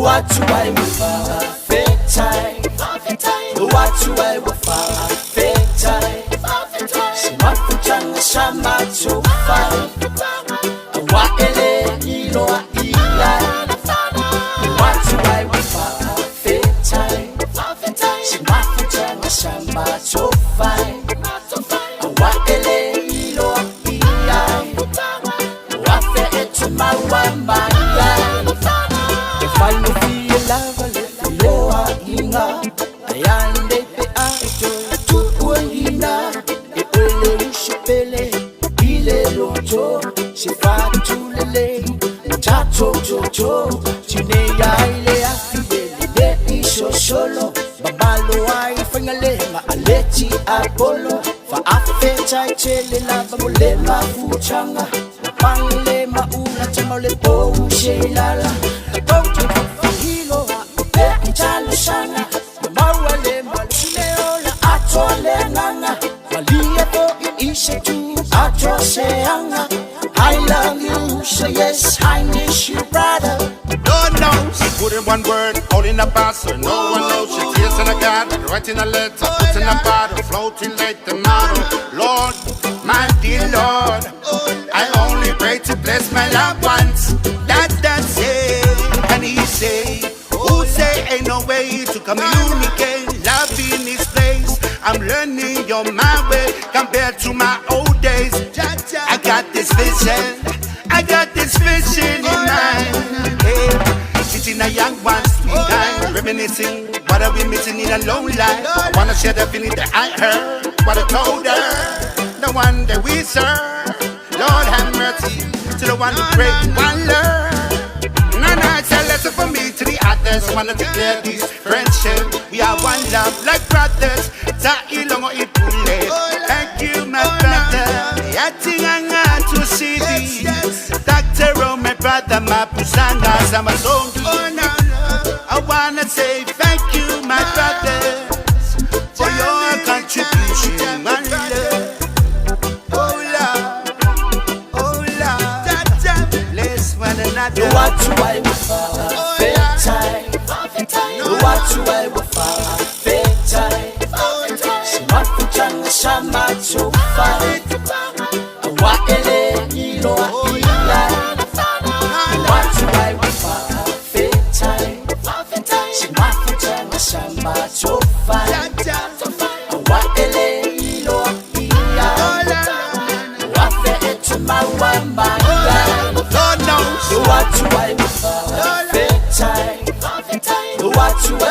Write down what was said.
What you I will for a fake time. What you I will for a fake time. Si mafutanga shama chufai. Wa ele ilo a ila. What you I will for a fake time. Si mafutanga shama chufai. Wa ele ilo a ila. Wa fe etu mawamba. Final feel love lewa inga ayande pe ajo tukuina e ole shipele ile lojo shifatulele chacho chocho chine ya ile afile de isho solo babalo ai fangale ma alechi apollo fa afe chai chele la babole ma fuchanga pangle ma una chamole po shelala Shana, Mawale, Maleola, Atole Nana, Maliepo, Ishetu, Atroseanga. I love you, say yes, I miss you, brother. Lord knows, put in one word, holding a bastard. No one knows, she tears in a garden, writing a letter, put in a bottle, floating like the model. Lord, my dear Lord, I only pray to bless my loved ones. That's it, and he say, who say ain't no way to communicate love in this place? I'm learning you're my way compared to my old days. I got this vision in mind. Hey, sitting a young one, sweet time, reminiscing. What are we missing in a lone life? I wanna share the feeling that I heard, what I told her, the one that we serve. Lord have mercy to the one who break one love. It's a lesson for me to the others. Wanna declare this friendship. We are one love like brothers. Ta ilongo ipule. Thank you, my brother. Yatinganga to see this. Dr. O, my brother, my pusanga, Samazongi. I wanna say thank you, my brothers, for your contribution. My love. Oh, love. Oh, love. Bless one another. What you I will for a fake time. What you I will for a fake time. Si mafutanga shama chufai. Wa ele ilo a ila. What you I will for a fake time. Si mafutanga shama chufai. Wa ele ilo a ila. Wa fe etu mawamba. Lord knows what you I will for a fake time. What you I